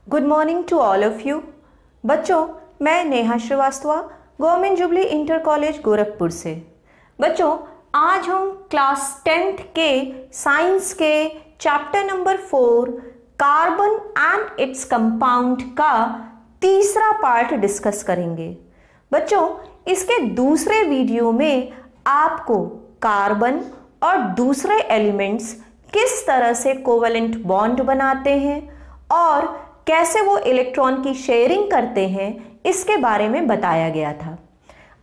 Good morning to all of you. बच्चों, मैं Neha Shrivastava, government Jubilee inter college Gorakhpur से। बच्चों, आज हम क्लास 10th के साइंस के chapter number 4 carbon and its compound का तीसरा पार्ट डिस्कस करेंगे। बच्चों, इसके दूसरे वीडियो में आपको कार्बन और दूसरे एलिमेंट्स किस तरह से कोवेलेंट बॉन्ड बनाते हैं और कैसे वो इलेक्ट्रॉन की शेयरिंग करते हैं, इसके बारे में बताया गया था।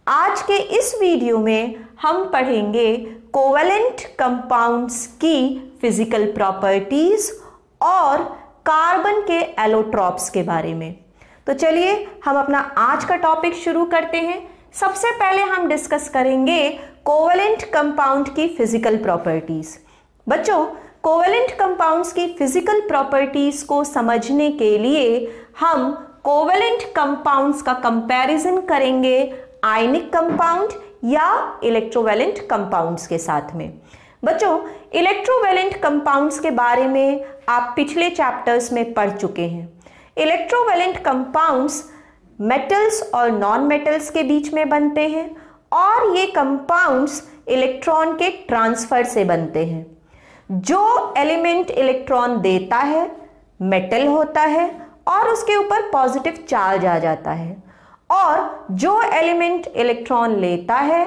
आज के इस वीडियो में हम पढ़ेंगे कोवेलेंट कंपाउंड्स की फिजिकल प्रॉपर्टीज और कार्बन के एलोट्रॉप्स के बारे में। तो चलिए हम अपना आज का टॉपिक शुरू करते हैं। सबसे पहले हम डिस्कस करेंगे कोवेलेंट कंपाउंड की फिजिकल प्रॉपर्टीज। बच्चों, कोवेलेंट कंपाउंड्स की फिजिकल प्रॉपर्टीज को समझने के लिए हम कोवेलेंट कंपाउंड्स का कंपैरिजन करेंगे आयनिक कंपाउंड या इलेक्ट्रोवेलेंट कंपाउंड्स के साथ में। बच्चों, इलेक्ट्रोवेलेंट कंपाउंड्स के बारे में आप पिछले चैप्टर्स में पढ़ चुके हैं। इलेक्ट्रोवेलेंट कंपाउंड्स मेटल्स और नॉन मेटल्स के बीच में बनते हैं और ये कंपाउंड्स इलेक्ट्रॉन के ट्रांसफर से बनते हैं। जो एलिमेंट इलेक्ट्रॉन देता है मेटल होता है और उसके ऊपर पॉजिटिव चार्ज आ जाता है, और जो एलिमेंट इलेक्ट्रॉन लेता है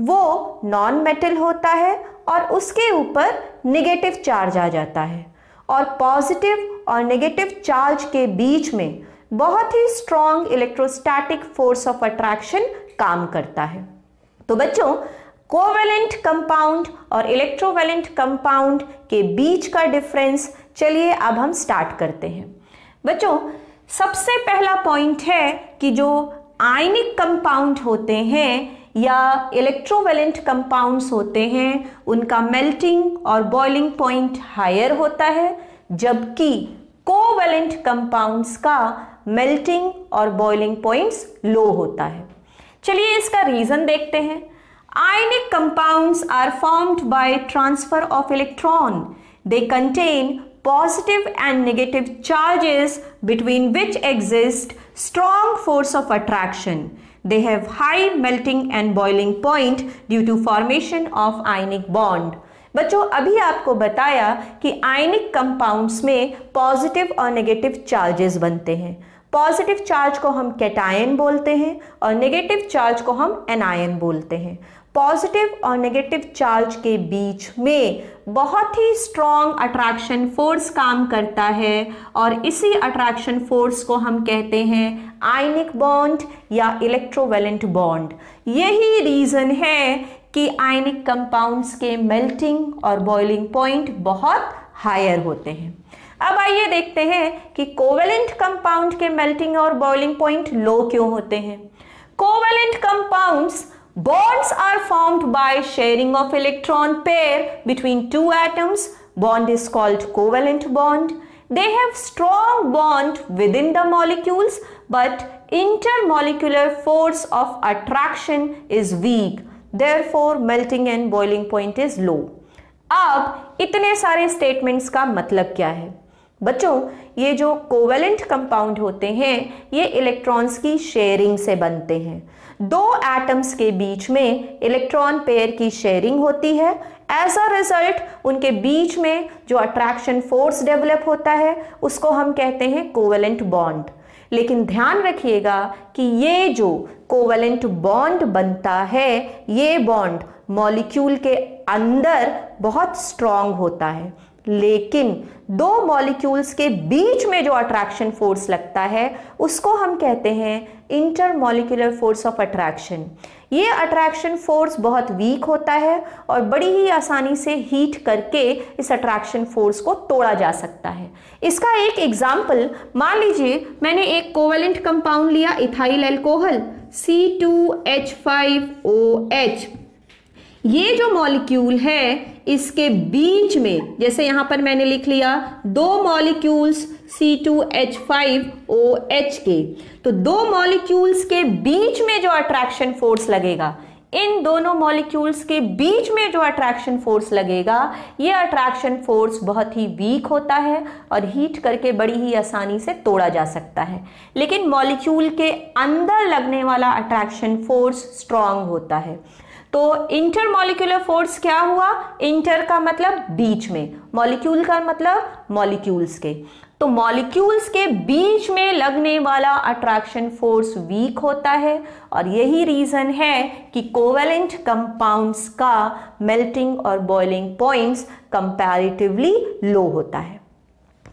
वो नॉन मेटल होता है और उसके ऊपर नेगेटिव चार्ज आ जाता है। और पॉजिटिव और नेगेटिव चार्ज के बीच में बहुत ही strong electrostatic force of attraction काम करता है। तो बच्चों, कोवेलेंट कंपाउंड और इलेक्ट्रोवेलेंट कंपाउंड के बीच का डिफरेंस चलिए अब हम स्टार्ट करते हैं। बच्चों, सबसे पहला पॉइंट है कि जो आयनिक कंपाउंड होते हैं या इलेक्ट्रोवेलेंट कंपाउंड्स होते हैं उनका मेल्टिंग और बॉइलिंग पॉइंट हायर होता है, जबकि कोवेलेंट कंपाउंड्स का मेल्टिंग और बॉइलिंग पॉइंट्स लो होता है। चलिए इसका रीजन देखते हैं। Ionic compounds are formed by transfer of electron. They contain positive and negative charges between which exist strong force of attraction. They have high melting and boiling point due to formation of ionic bond. बच्चों, अभी आपको बताया कि ionic compounds में positive और negative charges बनते हैं। Positive charge को हम कैटायन बोलते हैं और नेगेटिव चार्ज को हम एनायन बोलते हैं। पॉजिटिव और नेगेटिव चार्ज के बीच में बहुत ही स्ट्रॉन्ग अट्रैक्शन फोर्स काम करता है और इसी अट्रैक्शन फोर्स को हम कहते हैं आयनिक बॉन्ड या इलेक्ट्रोवेलेंट बॉन्ड। यही रीज़न है कि आयनिक कंपाउंड्स के मेल्टिंग और बॉइलिंग पॉइंट बहुत हायर होते हैं। अब आइए देखते हैं कि कोवेलेंट कंपाउंड के मेल्टिंग और बॉइलिंग पॉइंट लो क्यों होते हैं। Covalent compounds bonds are formed by sharing of electron pair between two atoms. Bond is called covalent bond. They have strong bond within the molecules, but intermolecular force of attraction is weak. Therefore, melting and boiling point is low. अब इतने सारे statements का मतलब क्या है? बच्चों, ये जो कोवेलेंट कंपाउंड होते हैं ये इलेक्ट्रॉन्स की शेयरिंग से बनते हैं। दो एटम्स के बीच में इलेक्ट्रॉन पेयर की शेयरिंग होती है। एज अ रिजल्ट उनके बीच में जो अट्रैक्शन फोर्स डेवलप होता है उसको हम कहते हैं कोवेलेंट बॉन्ड। लेकिन ध्यान रखिएगा कि ये जो कोवेलेंट बॉन्ड बनता है ये बॉन्ड मॉलिक्यूल के अंदर बहुत स्ट्रॉन्ग होता है, लेकिन दो मॉलिक्यूल्स के बीच में जो अट्रैक्शन फोर्स लगता है उसको हम कहते हैं इंटरमॉलिक्यूलर फोर्स ऑफ अट्रैक्शन। ये अट्रैक्शन फोर्स बहुत वीक होता है और बड़ी ही आसानी से हीट करके इस अट्रैक्शन फोर्स को तोड़ा जा सकता है। इसका एक एग्जाम्पल मान लीजिए, मैंने एक कोवेलेंट कंपाउंड लिया इथाइल अल्कोहल C2H5OH। ये जो मॉलिक्यूल है इसके बीच में, जैसे यहां पर मैंने लिख लिया दो मॉलिक्यूल्स C2H5OH के, तो दो मॉलिक्यूल्स के बीच में जो अट्रैक्शन फोर्स लगेगा इन दोनों मॉलिक्यूल्स के बीच में जो अट्रैक्शन फोर्स लगेगा, ये अट्रैक्शन फोर्स बहुत ही वीक होता है और हीट करके बड़ी ही आसानी से तोड़ा जा सकता है। लेकिन मॉलिक्यूल के अंदर लगने वाला अट्रैक्शन फोर्स स्ट्रांग होता है। तो इंटरमॉलिक्यूलर फोर्स क्या हुआ? इंटर का मतलब बीच में, मॉलिक्यूल का मतलब मॉलिक्यूल्स के। तो मॉलिक्यूल्स के बीच में लगने वाला अट्रैक्शन फोर्स वीक होता है और यही रीजन है कि कोवेलेंट कंपाउंड्स का मेल्टिंग और बॉइलिंग पॉइंट्स कंपैरेटिवली लो होता है।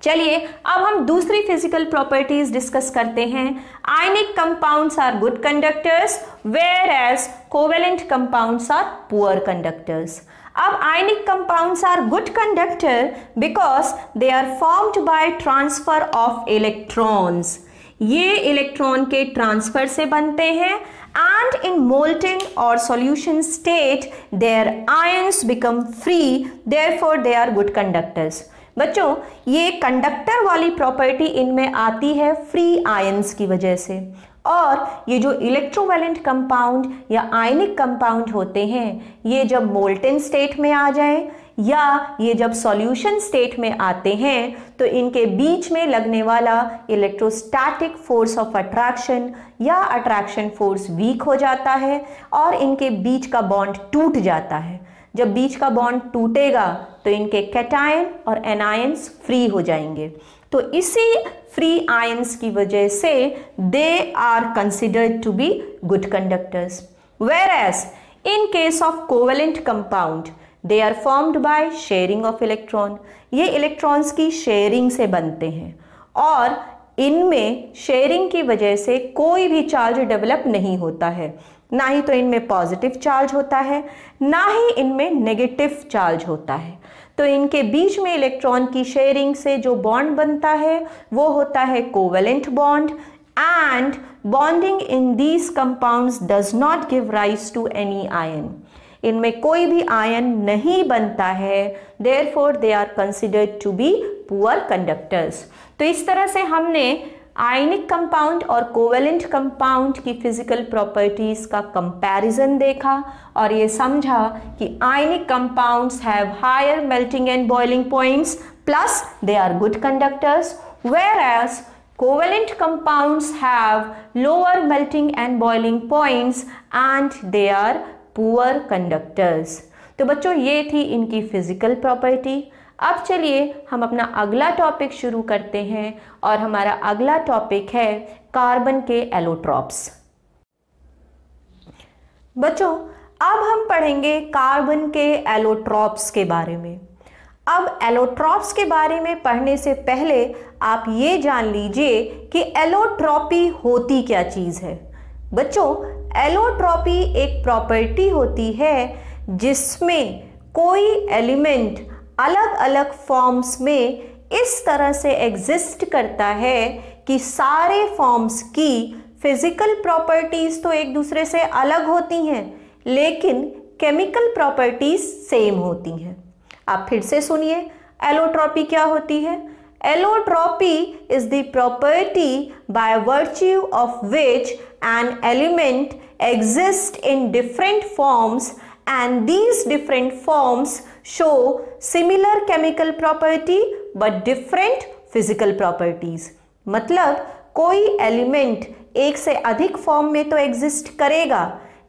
चलिए अब हम दूसरी फिजिकल प्रॉपर्टीज डिस्कस करते हैं। Ionic compounds are good conductors whereas covalent compounds are poor conductors. अब ionic compounds are good conductor because they are formed by transfer of electrons. ये इलेक्ट्रॉन के ट्रांसफर से बनते हैं and in molten or solution state their ions become free, therefore they are good conductors। बच्चों ये conductor वाली property इनमें आती है फ्री आयंस की वजह से, और ये जो इलेक्ट्रोवैलेंट कंपाउंड या आयनिक कंपाउंड होते हैं ये जब मोल्टेन स्टेट में आ जाएं या ये जब सॉल्यूशन स्टेट में आते हैं तो इनके बीच में लगने वाला इलेक्ट्रोस्टैटिक फोर्स ऑफ अट्रैक्शन या अट्रैक्शन फोर्स वीक हो जाता है और इनके बीच का बॉन्ड टूट जाता है। जब बीच का बॉन्ड टूटेगा तो इनके कैटायन और एनायंस फ्री हो जाएंगे। तो इसी फ्री आयंस की वजह से they are considered to be good conductors. Whereas in case of covalent compound they are formed by sharing of electron। ये इलेक्ट्रॉन्स की शेयरिंग से बनते हैं और इनमें शेयरिंग की वजह से कोई भी चार्ज डेवलप नहीं होता है, ना ही तो इनमें पॉजिटिव चार्ज होता है ना ही इनमें नेगेटिव चार्ज होता है। तो इनके बीच में इलेक्ट्रॉन की शेयरिंग से जो बॉन्ड बनता है वो होता है covalent bond, and bonding in these compounds does not give rise to any ion। इनमें कोई भी आयन नहीं बनता है, therefore they are considered to be poor conductors। तो इस तरह से हमने आयनिक कंपाउंड और कोवेलेंट कंपाउंड की फिजिकल प्रॉपर्टीज का कंपैरिजन देखा और ये समझा कि ionic compounds have higher melting and boiling points plus they are good conductors, whereas covalent compounds have lower melting and boiling points and they are poor conductors। तो बच्चों ये थी इनकी फिजिकल प्रॉपर्टी। अब चलिए हम अपना अगला टॉपिक शुरू करते हैं और हमारा अगला टॉपिक है कार्बन के एलोट्रॉप्स। बच्चों अब हम पढ़ेंगे कार्बन के एलोट्रॉप्स के बारे में। अब एलोट्रॉप्स के बारे में पढ़ने से पहले आप ये जान लीजिए कि एलोट्रॉपी होती क्या चीज़ है। बच्चों एलोट्रॉपी एक प्रॉपर्टी होती है जिसमें कोई एलिमेंट अलग अलग फॉर्म्स में इस तरह से एग्जिस्ट करता है कि सारे फॉर्म्स की फिजिकल प्रॉपर्टीज तो एक दूसरे से अलग होती हैं लेकिन केमिकल प्रॉपर्टीज सेम होती हैं। आप फिर से सुनिए एलोट्रॉपी क्या होती है। Allotropy is the property by virtue of which an element exist in different forms and these different forms show similar chemical property but different physical properties। मतलब कोई एलिमेंट एक से अधिक फॉर्म में तो एग्जिस्ट करेगा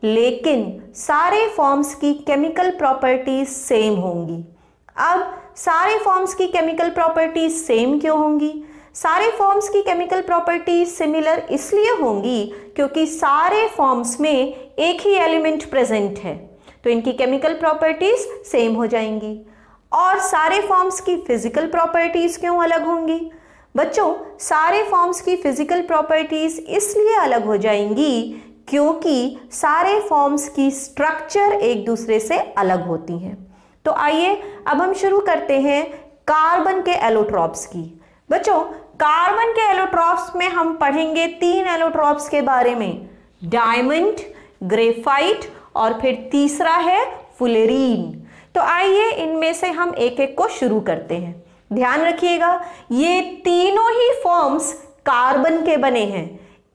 लेकिन सारे फॉर्म्स की केमिकल प्रॉपर्टीज सेम होंगी। अब सारे फॉर्म्स की केमिकल प्रॉपर्टीज सेम क्यों होंगी? सारे फॉर्म्स की केमिकल प्रॉपर्टीज सिमिलर इसलिए होंगी क्योंकि सारे फॉर्म्स में एक ही एलिमेंट प्रेजेंट है तो इनकी केमिकल प्रॉपर्टीज सेम हो जाएंगी। और सारे फॉर्म्स की फिजिकल प्रॉपर्टीज क्यों अलग होंगी? बच्चों सारे फॉर्म्स की फिजिकल प्रॉपर्टीज इसलिए अलग हो जाएंगी क्योंकि सारे फॉर्म्स की स्ट्रक्चर एक दूसरे से अलग होती हैं। तो आइए अब हम शुरू करते हैं कार्बन के एलोट्रॉप्स की। बच्चों कार्बन के एलोट्रॉप्स में हम पढ़ेंगे 3 एलोट्रॉप्स के बारे में, डायमंड, ग्रेफाइट और फिर तीसरा है फुलेरीन। तो आइए इनमें से हम एक एक को शुरू करते हैं। ध्यान रखिएगा ये तीनों ही फॉर्म्स कार्बन के बने हैं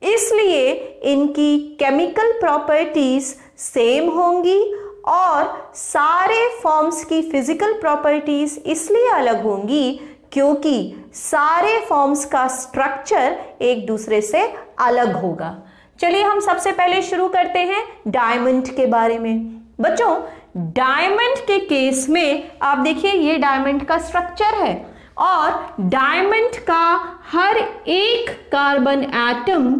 इसलिए इनकी केमिकल प्रॉपर्टीज सेम होंगी और सारे फॉर्म्स की फिजिकल प्रॉपर्टीज इसलिए अलग होंगी क्योंकि सारे फॉर्म्स का स्ट्रक्चर एक दूसरे से अलग होगा। चलिए हम सबसे पहले शुरू करते हैं डायमंड के बारे में। बच्चों, डायमंड के केस में आप देखिए ये डायमंड का स्ट्रक्चर है और डायमंड का हर एक कार्बन एटम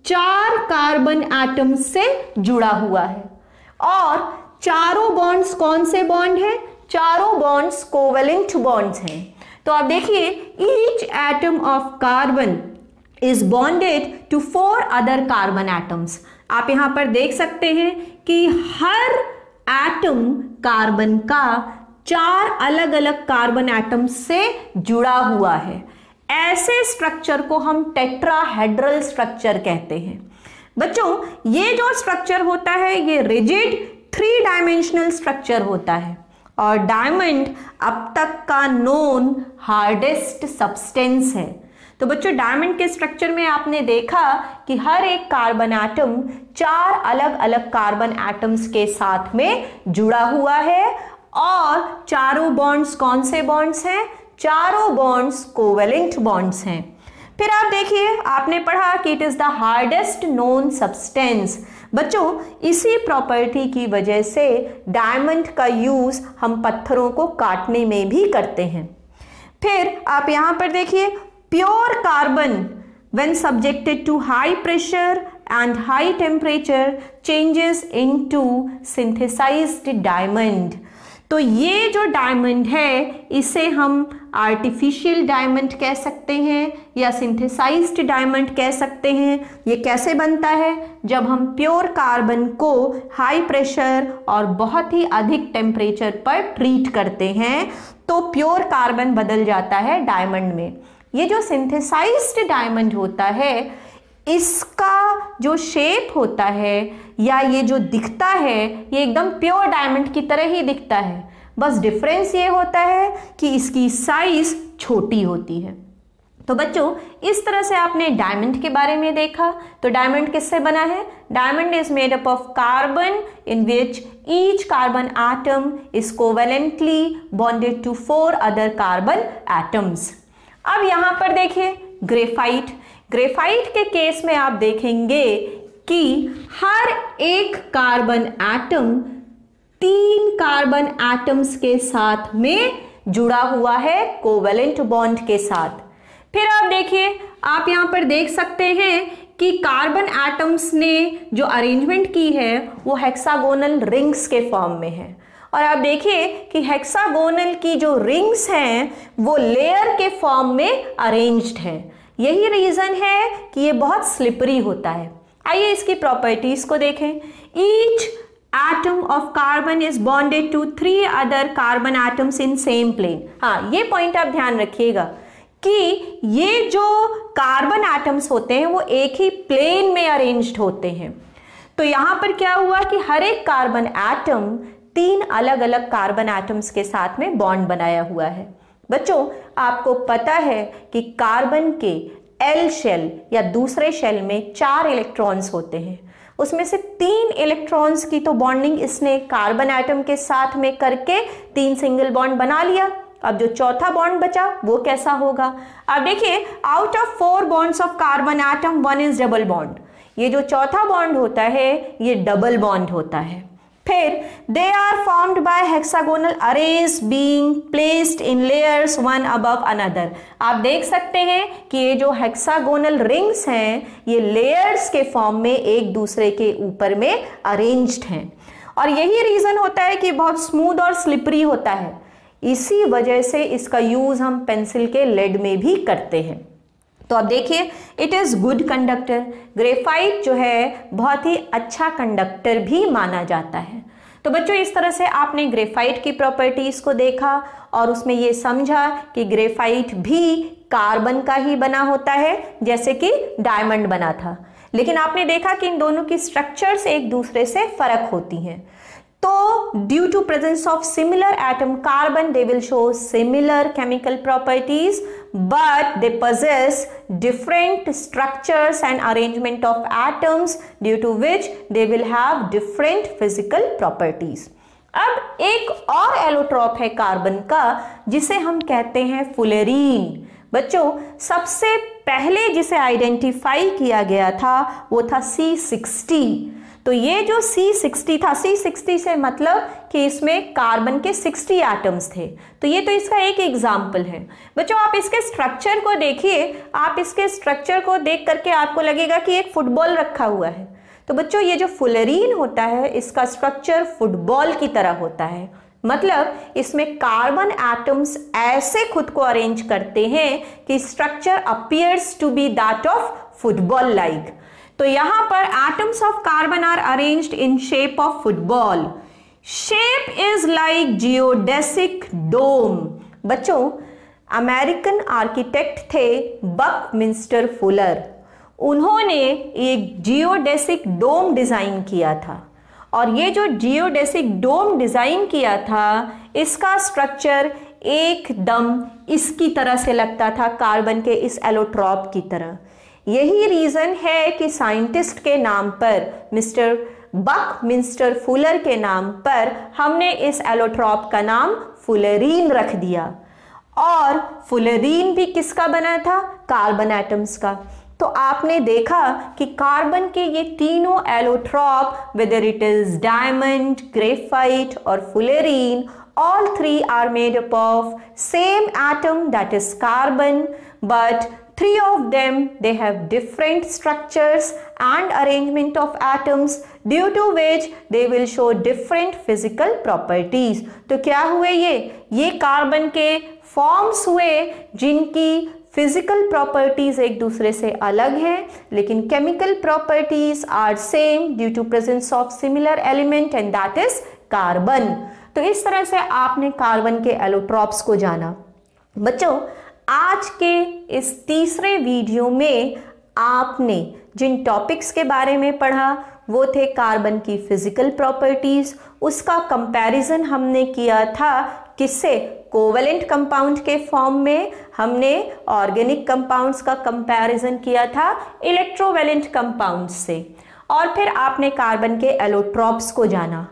4 कार्बन एटम से जुड़ा हुआ है और चारों बॉन्ड्स कौन से बॉन्ड हैं? चारों बॉन्ड्स कोवेलेंट बॉन्ड्स हैं। तो आप देखिए each atom of carbon is bonded to 4 other carbon atoms. आप यहां पर देख सकते हैं कि हर एटम कार्बन का 4 अलग अलग कार्बन एटम से जुड़ा हुआ है। ऐसे स्ट्रक्चर को हम टेट्राहेड्रल स्ट्रक्चर कहते हैं। बच्चों, ये जो स्ट्रक्चर होता है ये रिजिड 3 डायमेंशनल स्ट्रक्चर होता है और डायमंड अब तक का नोन हार्डेस्ट सब्सटेंस है। तो बच्चों, डायमंड के स्ट्रक्चर में आपने देखा कि हर एक कार्बन एटम 4 अलग अलग कार्बन एटम्स के साथ में जुड़ा हुआ है और चारों बॉन्ड्स कौन से बॉन्ड्स हैं? चारों बॉन्ड्स कोवेलेंट बॉन्ड्स हैं। फिर आप देखिए, आपने पढ़ा कि it is the hardest known substance. बच्चों, इसी प्रॉपर्टी की वजह से डायमंड का यूज हम पत्थरों को काटने में भी करते हैं। फिर आप यहां पर देखिए, pure carbon when subjected to high pressure and high temperature changes into synthesized diamond। तो ये जो डायमंड है इसे हम आर्टिफिशियल डायमंड कह सकते हैं या सिंथेसाइज्ड डायमंड कह सकते हैं। ये कैसे बनता है? जब हम प्योर कार्बन को हाई प्रेशर और बहुत ही अधिक टेम्परेचर पर ट्रीट करते हैं तो प्योर कार्बन बदल जाता है डायमंड में। ये जो सिंथेसाइज्ड डायमंड होता है इसका जो शेप होता है या ये जो दिखता है ये एकदम प्योर डायमंड की तरह ही दिखता है, बस डिफरेंस ये होता है कि इसकी साइज छोटी होती है। तो बच्चों, इस तरह से आपने डायमंड के बारे में देखा। तो डायमंड किससे बना है? Diamond is made up of carbon in which each carbon atom is covalently bonded to 4 other carbon atoms. अब यहां पर देखिए ग्रेफाइट। ग्रेफाइट के केस में आप देखेंगे कि हर एक कार्बन एटम 3 कार्बन एटम्स के साथ में जुड़ा हुआ है कोवेलेंट बॉन्ड के साथ। फिर आप देखिए, आप यहां पर देख सकते हैं कि कार्बन एटम्स ने जो अरेंजमेंट की है वो हेक्सागोनल रिंग्स के फॉर्म में है और आप देखिए कि हेक्सागोनल की जो रिंग्स हैं वो लेयर के फॉर्म में अरेंज्ड हैं। यही रीजन है कि ये बहुत स्लिपरी होता है। आइए इसकी प्रॉपर्टीज को देखें। Each atom of carbon is bonded to 3 other carbon atoms in same plane. हाँ, ये पॉइंट आप ध्यान रखिएगा कि ये जो कार्बन एटम्स होते हैं वो एक ही प्लेन में अरेंज्ड होते हैं। तो यहां पर क्या हुआ कि हर एक कार्बन एटम 3 अलग अलग कार्बन एटम्स के साथ में बॉन्ड बनाया हुआ है। बच्चों, आपको पता है कि कार्बन के एल शेल या दूसरे शेल में 4 इलेक्ट्रॉन्स होते हैं। उसमें से 3 इलेक्ट्रॉन्स की तो बॉन्डिंग इसने कार्बन एटम के साथ में करके 3 सिंगल बॉन्ड बना लिया। अब जो चौथा बॉन्ड बचा वो कैसा होगा? अब देखिए, out of 4 bonds of carbon atom 1 is double bond. ये जो चौथा बॉन्ड होता है ये डबल बॉन्ड होता है। फिर they are formed by hexagonal arrays being placed in layers one above another. आप देख सकते हैं कि ये जो हेक्सागोनल रिंग्स हैं ये लेयर्स के फॉर्म में एक दूसरे के ऊपर में अरेंज्ड हैं और यही रीजन होता है कि बहुत स्मूथ और स्लिपरी होता है। इसी वजह से इसका यूज हम पेंसिल के लेड में भी करते हैं। तो अब देखिए, it is good conductor. Graphite जो है बहुत ही अच्छा कंडक्टर भी माना जाता है। तो बच्चों, इस तरह से आपने ग्रेफाइट की प्रॉपर्टीज को देखा और उसमें ये समझा कि ग्रेफाइट भी कार्बन का ही बना होता है जैसे कि डायमंड बना था, लेकिन आपने देखा कि इन दोनों की स्ट्रक्चर्स एक दूसरे से फर्क होती हैं। तो due to presence of similar atom carbon they will show similar chemical properties but they possess different structures and arrangement of atoms due to which they will have different physical properties. अब एक और allotrope है carbon का जिसे हम कहते हैं फुलेरीन। बच्चों, सबसे पहले जिसे आइडेंटिफाई किया गया था वो था C60। तो ये जो C60 था, C60 से मतलब कि इसमें कार्बन के 60 एटम्स थे। तो ये तो इसका एक एग्जाम्पल है। बच्चों, आप इसके स्ट्रक्चर को देखिए, आप इसके स्ट्रक्चर को देख करके आपको लगेगा कि एक फुटबॉल रखा हुआ है। तो बच्चों, ये जो फुलेरीन होता है इसका स्ट्रक्चर फुटबॉल की तरह होता है। मतलब इसमें कार्बन एटम्स ऐसे खुद को अरेंज करते हैं कि structure appears to be that of football like. तो यहां पर atoms of carbon are arranged in shape of football. Shape is like geodesic dome. बच्चों, अमेरिकन आर्किटेक्ट थे बकमिंस्टर फुलर। उन्होंने एक जियोडेसिक डोम डिजाइन किया था और ये जो जियोडेसिक डोम डिजाइन किया था इसका स्ट्रक्चर एकदम इसकी तरह से लगता था, कार्बन के इस एलोट्रॉप की तरह। यही रीजन है कि साइंटिस्ट के नाम पर, मिस्टर बकमिंस्टर फुलर के नाम पर, हमने इस एलोट्रॉप का नाम फुलेरीन रख दिया। और फुलेरीन भी किसका बना था? कार्बन एटम्स का। तो आपने देखा कि कार्बन के ये तीनों allotrope, whether it is diamond, graphite और फुलेरीन, all three are made up of same atom, that is carbon, but three of them they have different structures and arrangement of atoms due to which they will show different physical properties. तो क्या हुए ये carbon के forms हुए जिनकी physical properties एक दूसरे से अलग हैं, लेकिन chemical properties are same due to presence of similar element and that is carbon. तो इस तरह से आपने कार्बन के एलोट्रॉप्स को जाना। बच्चों, आज के इस तीसरे वीडियो में आपने जिन टॉपिक्स के बारे में पढ़ा वो थे कार्बन की फिजिकल प्रॉपर्टीज। उसका कंपैरिजन हमने किया था किससे? कोवेलेंट कंपाउंड के फॉर्म में हमने ऑर्गेनिक कंपाउंड्स का कंपैरिजन किया था इलेक्ट्रोवेलेंट कंपाउंड से। और फिर आपने कार्बन के एलोट्रॉप्स को जाना।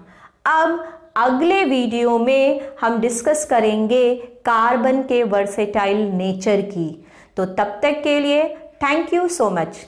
अब अगले वीडियो में हम डिस्कस करेंगे कार्बन के वर्सेटाइल नेचर की। तो तब तक के लिए थैंक यू सो मच।